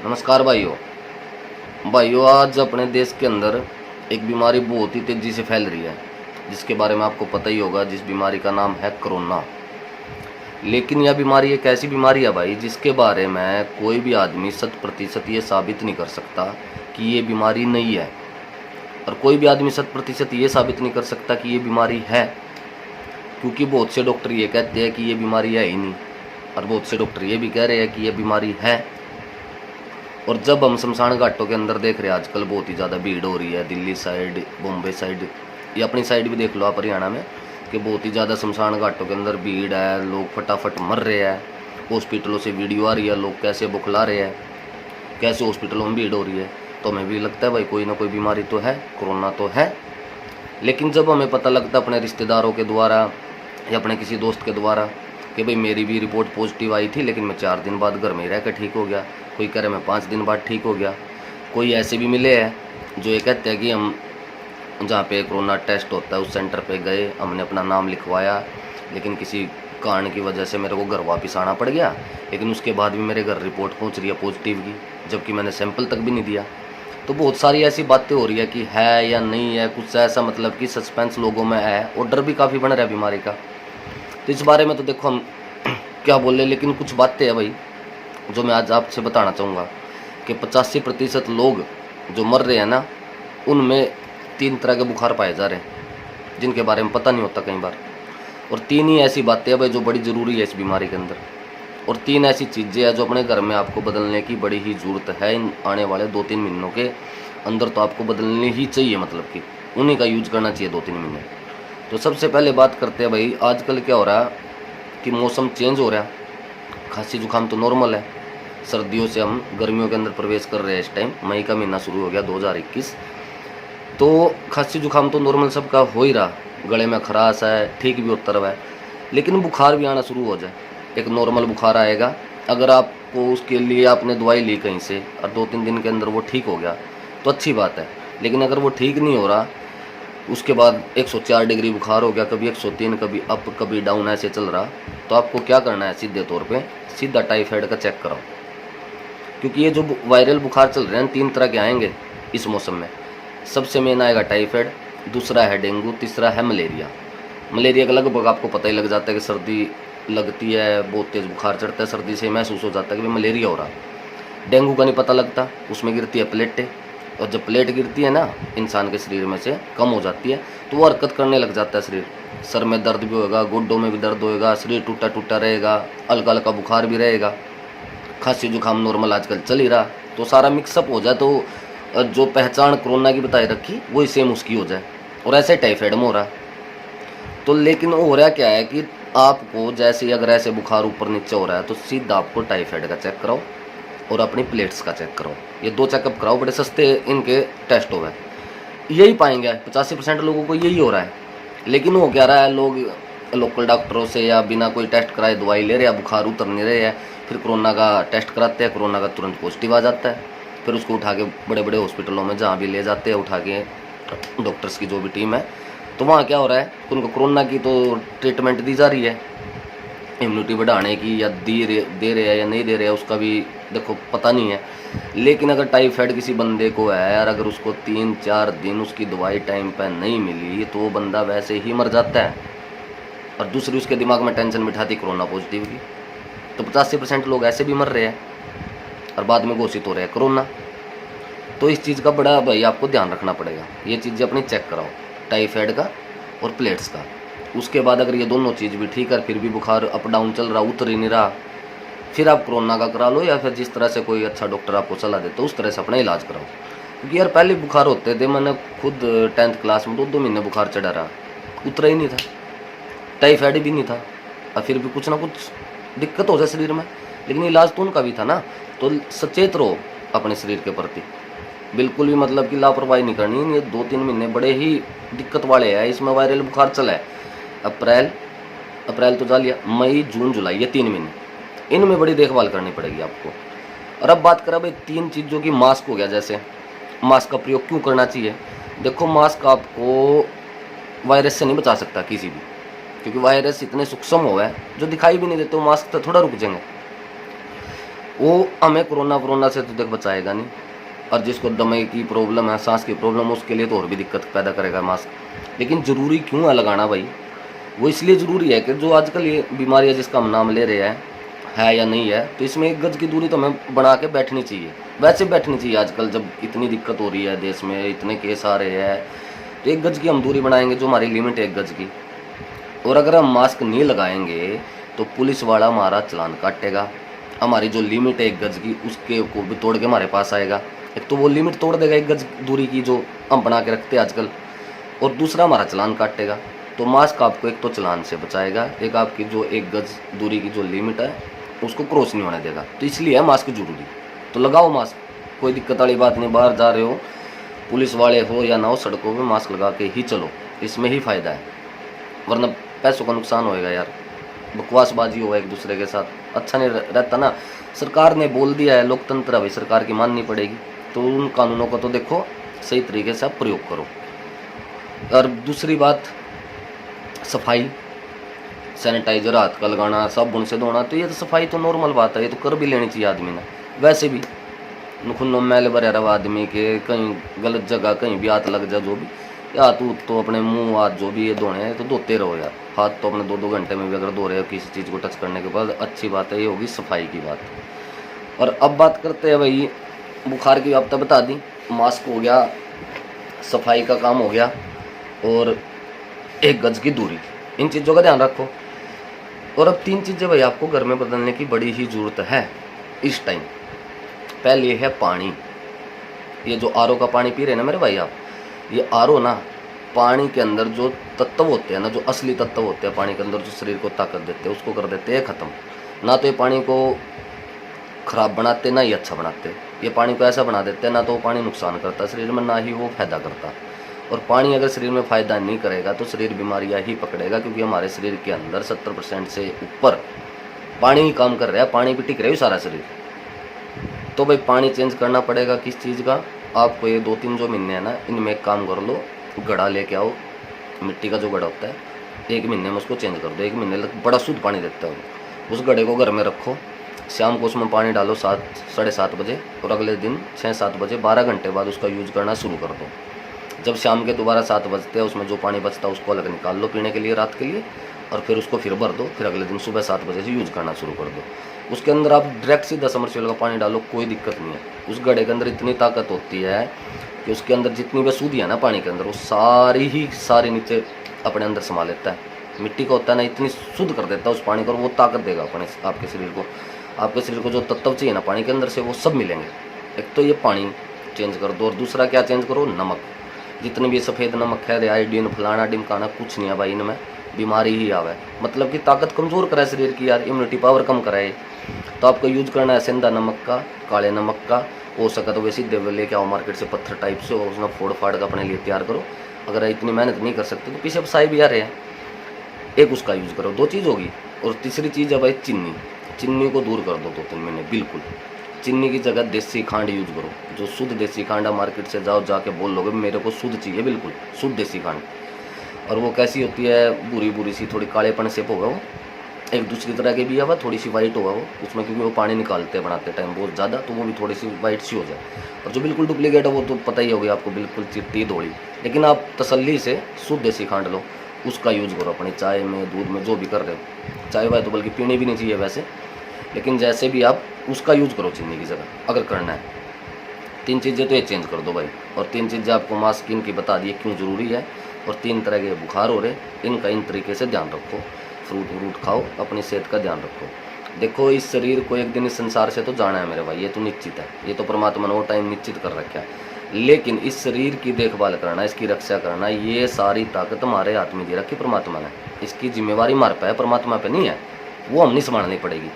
नमस्कार भाइयों आज अपने देश के अंदर एक बीमारी बहुत ही तेज़ी से फैल रही है, जिसके बारे में आपको पता ही होगा। जिस बीमारी का नाम है कोरोना। लेकिन यह बीमारी एक ऐसी बीमारी है भाई, जिसके बारे में कोई भी आदमी 100% ये साबित नहीं कर सकता कि ये बीमारी नहीं है, और कोई भी आदमी 100% ये साबित नहीं कर सकता कि ये बीमारी है, क्योंकि बहुत से डॉक्टर ये कहते हैं कि ये बीमारी है ही नहीं, और बहुत से डॉक्टर ये भी कह रहे हैं कि ये बीमारी है। और जब हम शमशान घाटों के अंदर देख रहे हैं आजकल बहुत ही ज़्यादा भीड़ हो रही है, दिल्ली साइड, बॉम्बे साइड, या अपनी साइड भी देख लो आप हरियाणा में, कि बहुत ही ज़्यादा शमशान घाटों के अंदर भीड़ है, लोग फटाफट मर रहे हैं। हॉस्पिटलों से वीडियो आ रही है, लोग कैसे बुखला रहे हैं, कैसे हॉस्पिटलों में भीड़ हो रही है। तो हमें भी लगता है भाई कोई ना कोई बीमारी तो है, कोरोना तो है। लेकिन जब हमें पता लगता है अपने रिश्तेदारों के द्वारा या अपने किसी दोस्त के द्वारा कि भाई मेरी भी रिपोर्ट पॉजिटिव आई थी, लेकिन मैं 4 दिन बाद घर में रह कर ठीक हो गया, कोई कह रहे मैं 5 दिन बाद ठीक हो गया, कोई ऐसे भी मिले हैं जो ये कहते हैं कि हम जहाँ पे कोरोना टेस्ट होता है उस सेंटर पे गए, हमने अपना नाम लिखवाया, लेकिन किसी कारण की वजह से मेरे को घर वापस आना पड़ गया, लेकिन उसके बाद भी मेरे घर रिपोर्ट पहुँच रही है पॉजिटिव की, जबकि मैंने सैंपल तक भी नहीं दिया। तो बहुत सारी ऐसी बातें हो रही है कि है या नहीं है, कुछ ऐसा मतलब कि सस्पेंस लोगों में है, और डर भी काफ़ी बन रहा है बीमारी का। तो इस बारे में तो देखो हम क्या बोले, लेकिन कुछ बातें हैं भाई जो मैं आज आपसे बताना चाहूँगा कि 85% लोग जो मर रहे हैं ना, उनमें 3 तरह के बुखार पाए जा रहे हैं, जिनके बारे में पता नहीं होता कई बार। और 3 ही ऐसी बातें हैं भाई जो बड़ी ज़रूरी है इस बीमारी के अंदर, और 3 ऐसी चीज़ें हैं जो अपने घर में आपको बदलने की बड़ी ही ज़रूरत है। इन आने वाले 2-3 महीनों के अंदर तो आपको बदलनी ही चाहिए, मतलब कि उन्हीं का यूज करना चाहिए 2-3 महीने। तो सबसे पहले बात करते हैं भाई, आजकल क्या हो रहा है कि मौसम चेंज हो रहा है। खांसी जुकाम तो नॉर्मल है, सर्दियों से हम गर्मियों के अंदर प्रवेश कर रहे हैं। इस टाइम मई का महीना शुरू हो गया 2021, तो खांसी जुकाम तो नॉर्मल सबका हो ही रहा, गले में खराश है, ठीक भी होता रहा है। लेकिन बुखार भी आना शुरू हो जाए, एक नॉर्मल बुखार आएगा, अगर आपको उसके लिए आपने दवाई ली कहीं से और 2-3 दिन के अंदर वो ठीक हो गया तो अच्छी बात है। लेकिन अगर वो ठीक नहीं हो रहा, उसके बाद 104 डिग्री बुखार हो गया, कभी 103, कभी अप कभी डाउन ऐसे चल रहा, तो आपको क्या करना है, सीधे तौर पे सीधा टाइफाइड का चेक कराओ। क्योंकि ये जो वायरल बुखार चल रहे हैं 3 तरह के आएंगे इस मौसम में। सबसे मेन आएगा टाइफाइड, दूसरा है डेंगू, तीसरा है मलेरिया। मलेरिया का लगभग आपको पता ही लग जाता है कि सर्दी लगती है, बहुत तेज़ बुखार चढ़ता है, सर्दी से महसूस हो जाता है कि भाई मलेरिया हो रहा। डेंगू का नहीं पता लगता, उसमें गिरती है प्लेटें, और जब प्लेट गिरती है ना इंसान के शरीर में से, कम हो जाती है, तो वो हरकत करने लग जाता है शरीर। सर में दर्द भी होगा, गोड्डों में भी दर्द होएगा, शरीर टूटा टूटा रहेगा, हल्का हल्का बुखार भी रहेगा, खांसी जुकाम नॉर्मल आजकल चल ही रहा। तो सारा मिक्सअप हो जाए तो जो पहचान कोरोना की बताई रखी वही सेम उसकी हो जाए, और ऐसे टाइफाइड में हो रहा। तो लेकिन हो रहा क्या है कि आपको जैसे अगर ऐसे बुखार ऊपर नीचे हो रहा है तो सीधा आपको टाइफाइड का चेक कराओ और अपनी प्लेट्स का चेक कराओ। ये 2 चेकअप कराओ, बड़े सस्ते इनके टेस्ट हो गए, यही पाएंगे 85% लोगों को यही हो रहा है। लेकिन हो क्या रहा है, लोग लोकल डॉक्टरों से या बिना कोई टेस्ट कराए दवाई ले रहे हैं, बुखार उतर नहीं रहे हैं, फिर कोरोना का टेस्ट कराते हैं, कोरोना का तुरंत पॉजिटिव आ जाता है, फिर उसको उठा के बड़े बड़े हॉस्पिटलों में जहाँ भी ले जाते हैं उठा के, डॉक्टर्स की जो भी टीम है, तो वहाँ क्या हो रहा है, उनको कोरोना की तो ट्रीटमेंट दी जा रही है इम्यूनिटी बढ़ाने की, या दे रहे हैं या नहीं दे रहे हैं उसका भी देखो पता नहीं है। लेकिन अगर टाइफाइड किसी बंदे को है और अगर उसको 3-4 दिन उसकी दवाई टाइम पर नहीं मिली तो वो बंदा वैसे ही मर जाता है, और दूसरी उसके दिमाग में टेंशन बिठाती कोरोना पॉजिटिव की। तो 85% लोग ऐसे भी मर रहे हैं और बाद में घोषित हो रहे हैं कोरोना। तो इस चीज़ का बड़ा भाई आपको ध्यान रखना पड़ेगा, ये चीज़ें अपनी चेक कराओ, टाइफाइड का और प्लेट्स का। उसके बाद अगर ये दोनों चीज़ भी ठीक है, फिर भी बुखार अप डाउन चल रहा, उतर ही नहीं रहा, फिर आप कोरोना का करा लो, या फिर जिस तरह से कोई अच्छा डॉक्टर आपको सलाह देते उस तरह से अपना इलाज कराओ। क्योंकि यार पहले बुखार होते थे, मैंने खुद 10th क्लास में 2-2 महीने बुखार चढ़ा रहा, उतरा ही नहीं था, टाइफाइड भी नहीं था, और फिर भी कुछ ना कुछ दिक्कत हो जाए शरीर में, लेकिन इलाज तो उनका भी था ना। तो सचेत रहो अपने शरीर के प्रति, बिल्कुल भी मतलब कि लापरवाही नहीं करनी। ये 2-3 महीने बड़े ही दिक्कत वाले हैं, इसमें वायरल बुखार चला है। अप्रैल तो जा लिया, मई जून जुलाई, ये 3 महीने, इनमें बड़ी देखभाल करनी पड़ेगी आपको। और अब बात करें भाई 3 चीज़ों की, मास्क हो गया, जैसे मास्क का प्रयोग क्यों करना चाहिए। देखो मास्क आपको वायरस से नहीं बचा सकता किसी भी, क्योंकि वायरस इतने सूक्ष्म हो है जो दिखाई भी नहीं देते, वो मास्क तो थोड़ा रुक जाएंगे। वो हमें कोरोना से तो देख बचाएगा नहीं, और जिसको दमे की प्रॉब्लम है, सांस की प्रॉब्लम, उसके लिए तो और भी दिक्कत पैदा करेगा मास्क। लेकिन ज़रूरी क्यों है लगाना भाई? वो इसलिए ज़रूरी है कि जो आजकल ये बीमारी है जिसका हम नाम ले रहे हैं, है या नहीं है, तो इसमें 1 गज की दूरी तो हमें बना के बैठनी चाहिए, वैसे बैठनी चाहिए। आजकल जब इतनी दिक्कत हो रही है देश में, इतने केस आ रहे हैं, तो 1 गज की हम दूरी बनाएंगे, जो हमारी लिमिट है 1 गज की। और अगर हम मास्क नहीं लगाएंगे तो पुलिस वाला हमारा चालान काटेगा, हमारी जो लिमिट है 1 गज की उसके को भी तोड़ के हमारे पास आएगा। एक तो वो लिमिट तोड़ देगा 1 गज दूरी की जो हम बना के रखते हैं आजकल, और दूसरा हमारा चालान काटेगा। तो मास्क आपको एक तो चालान से बचाएगा, एक आपकी जो 1 गज दूरी की जो लिमिट है उसको क्रॉस नहीं होने देगा। तो इसलिए है मास्क जरूरी। तो लगाओ मास्क, कोई दिक्कत वाली बात नहीं। बाहर जा रहे हो, पुलिस वाले हो या ना हो, सड़कों में मास्क लगा के ही चलो, इसमें ही फ़ायदा है, वरना पैसों का नुकसान होएगा यार। बकवासबाजी हो एक दूसरे के साथ, अच्छा नहीं रहता ना। सरकार ने बोल दिया है, लोकतंत्र है भाई, सरकार की माननी पड़ेगी। तो उन कानूनों को तो देखो सही तरीके से आप प्रयोग करो। और दूसरी बात, सफाई, सैनिटाइजर हाथ का लगाना, साबुन से धोना, तो ये तो सफाई तो नॉर्मल बात है, ये तो कर भी लेनी चाहिए आदमी ने। वैसे भी नुखुन्नो मैल भरे रहा आदमी के, कहीं गलत जगह कहीं भी हाथ लग जाए, जो भी, या हाथ तो अपने मुंह हाथ जो भी ये धोने हैं तो धोते रहो यार। हाथ तो अपने 2-2 घंटे में भी अगर धो रहे हो किसी चीज़ को टच करने के बाद, अच्छी बात है, ये होगी सफाई की बात। और अब बात करते हैं भाई, बुखार की आपने बता दी, मास्क हो गया, सफाई का काम हो गया, और 1 गज की दूरी, इन चीज़ों का ध्यान रखो। और अब 3 चीज़ें भाई आपको घर में बदलने की बड़ी ही ज़रूरत है इस टाइम। पहले है पानी। ये जो आरओ का पानी पी रहे हैं ना मेरे भाई आप, ये आरओ ना, पानी के अंदर जो तत्व होते हैं ना, जो असली तत्व होते हैं पानी के अंदर, जो शरीर को ताकत देते हैं, उसको कर देते हैं ख़त्म। ना तो ये पानी को ख़राब बनाते, ना ही अच्छा बनाते। ये पानी को ऐसा बना देते हैं, ना तो वो पानी नुकसान करता शरीर में, ना ही वो फ़ायदा करता। और पानी अगर शरीर में फ़ायदा नहीं करेगा तो शरीर बीमारियाँ ही पकड़ेगा, क्योंकि हमारे शरीर के अंदर 70% से ऊपर पानी ही काम कर रहा है, पानी पे टिक रहा है सारा शरीर। तो भाई पानी चेंज करना पड़ेगा। किस चीज़ का? आपको ये 2-3 जो महीने हैं ना, इनमें एक काम कर लो, घड़ा लेके आओ, मिट्टी का जो घड़ा होता है, 1 महीने में उसको चेंज कर दो। 1 महीने तक बड़ा शुद्ध पानी देता है वो। उस घड़े को घर में रखो, शाम को उसमें पानी डालो 7 साढ़े 7 बजे, और अगले दिन 6-7 बजे 12 घंटे बाद उसका यूज़ करना शुरू कर दो। जब शाम के दोबारा 7 बजते हैं, उसमें जो पानी बचता है उसको अलग निकाल लो पीने के लिए, रात के लिए, और फिर उसको फिर भर दो। फिर अगले दिन सुबह 7 बजे से यूज़ करना शुरू कर दो। उसके अंदर आप डायरेक्ट सीधा समरसेबल का पानी डालो, कोई दिक्कत नहीं है। उस घड़े के अंदर इतनी ताकत होती है कि उसके अंदर जितनी भी अशुद्धियाँ ना पानी के अंदर, वो सारी नीचे अपने अंदर समा लेता है। मिट्टी का होता है ना, इतनी शुद्ध कर देता है उस पानी को, और वो ताकत देगा अपने आपके शरीर को। आपके शरीर को जो तत्व चाहिए ना पानी के अंदर से, वो सब मिलेंगे। एक तो ये पानी चेंज कर दो, और दूसरा क्या चेंज करो? नमक। जितने भी सफ़ेद नमक है, आयोडीन, फलाना ढिमकाना, कुछ नहीं है भाई इनमें, बीमारी ही आवे। मतलब कि ताकत कमज़ोर कराए शरीर की यार, इम्यूनिटी पावर कम कराए। तो आपको यूज़ करना है सेंधा नमक का, काले नमक का, हो सका तो वैसे ही लेके आओ मार्केट से पत्थर टाइप से, और उसमें फोड़ फाड़ का अपने लिए तैयार करो। अगर इतनी मेहनत नहीं कर सकते तो पीछे पसाई भी आ रहे हैं, एक उसका यूज़ करो। 2 चीज़ होगी। और तीसरी चीज़ है भाई चीनी। चीनी को दूर कर दो 2-3 महीने बिल्कुल। चीनी की जगह देसी खांड यूज़ करो, जो शुद्ध देसी खांड है। मार्केट से जाओ, जाके बोल लोगे मेरे को शुद्ध चाहिए, बिल्कुल शुद्ध देसी खांड। और वो कैसी होती है? बुरी बुरी सी, थोड़ी कालेपन से होगा वो, एक दूसरी तरह की भी है, वह थोड़ी सी वाइट होगा वो उसमें, क्योंकि वो पानी निकालते हैं बनाते टाइम बहुत ज़्यादा, तो वो भी थोड़ी सी वाइट सी हो जाए। और जो बिल्कुल डुप्लीकेट है वो तो पता ही होगी आपको, बिल्कुल चिट्टी धोड़ी। लेकिन आप तसल्ली से शुद्ध देसी खांड लो, उसका यूज़ करो अपनी चाय में, दूध में, जो भी कर रहे हो। चाय वाय तो बल्कि पीनी भी नहीं चाहिए वैसे, लेकिन जैसे भी आप उसका यूज़ करो चीनी की जगह अगर करना है। 3 चीज़ें तो ये चेंज कर दो भाई। और 3 चीज़ें आपको मास्क स्किन की बता दी क्यों ज़रूरी है। और 3 तरह के बुखार हो रहे, इनका इन तरीके से ध्यान रखो। फ्रूट व्रूट खाओ, अपनी सेहत का ध्यान रखो। देखो इस शरीर को एक दिन इस संसार से तो जाना है मेरे भाई, ये तो निश्चित है, ये तो परमात्मा ने वो टाइम निश्चित कर रखा है। लेकिन इस शरीर की देखभाल करना, इसकी रक्षा करना, ये सारी ताकत हमारे हाथ में दे रखी परमात्मा ने। इसकी जिम्मेवारी हमारे पे है, परमात्मा पे नहीं है, वो हमने संभालनी पड़ेगी।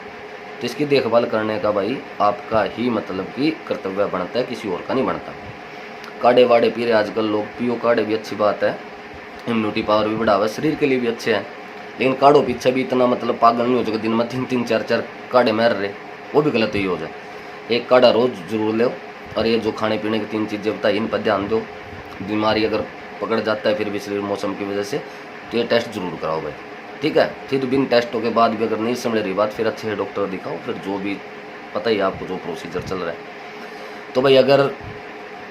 तो इसकी देखभाल करने का भाई आपका ही मतलब कि कर्तव्य बनता है, किसी और का नहीं बनता। काढ़े वाढ़े पी रहे आजकल लोग, पियो काढ़े भी अच्छी बात है, इम्यूनिटी पावर भी बढ़ावा, शरीर के लिए भी अच्छे हैं। लेकिन काढ़ों पीछे भी इतना मतलब पागल नहीं हो जाएगा दिन में 3-3 4-4 काढ़े मार रहे, वो भी गलत ही हो जाए। एक काढ़ा रोज़ जरूर लो। और ये जो खाने पीने की 3 चीज़ें बताई, इन पर ध्यान दो। बीमारी अगर पकड़ जाता है फिर भी शरीर मौसम की वजह से, तो ये टेस्ट जरूर कराओ भाई, ठीक है। फिर बिन टेस्टों के बाद भी अगर नहीं समझ रही बात, फिर अच्छे डॉक्टर दिखाओ, फिर जो भी पता ही है आपको जो प्रोसीजर चल रहा है। तो भाई अगर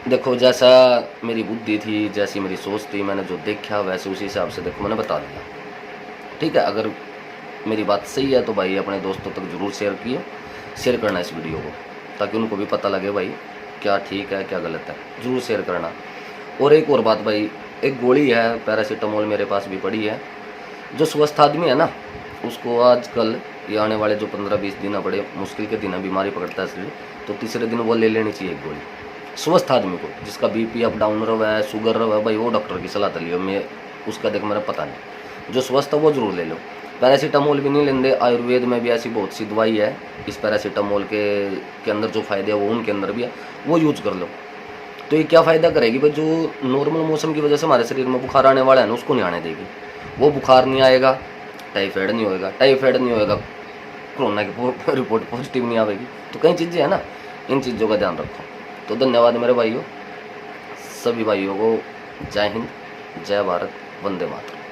देखो जैसा मेरी बुद्धि थी, जैसी मेरी सोच थी, मैंने जो देखा वैसे उसी हिसाब से देखो मैंने बता दिया, ठीक है। अगर मेरी बात सही है तो भाई अपने दोस्तों तक ज़रूर शेयर करना इस वीडियो को, ताकि उनको भी पता लगे भाई क्या ठीक है क्या गलत है, ज़रूर शेयर करना। और एक और बात भाई, एक गोली है पैरासीटामोल मेरे पास भी पड़ी है। जो स्वस्थ आदमी है ना, उसको आजकल ये आने वाले जो 15-20 दिन बड़े मुश्किल के दिन बीमारी पकड़ता है शरीर, तो तीसरे दिन वो ले लेनी चाहिए एक गोली। स्वस्थ आदमी को, जिसका बीपी अप डाउन रहा है, शुगर रहा है, भाई वो डॉक्टर की सलाह लियो। मैं उसका देख मेरा पता नहीं, जो स्वस्थ है वो जरूर ले लो। पैरासीटामोल भी नहीं लेंगे, आयुर्वेद में भी ऐसी बहुत सी दवाई है इस पैरासीटामोल के अंदर जो फ़ायदे है वो उनके अंदर भी है, वो यूज कर लो। तो ये क्या फ़ायदा करेगी भाई, जो नॉर्मल मौसम की वजह से हमारे शरीर में बुखार आने वाला है ना, उसको नहीं आने देगी। वो बुखार नहीं आएगा, टाइफाइड नहीं होएगा, कोरोना की रिपोर्ट पॉजिटिव नहीं आएगी। तो कई चीज़ें हैं ना, इन चीज़ों का ध्यान रखो। तो धन्यवाद मेरे भाइयों, सभी भाइयों को जय हिंद, जय भारत, वंदे मातरम।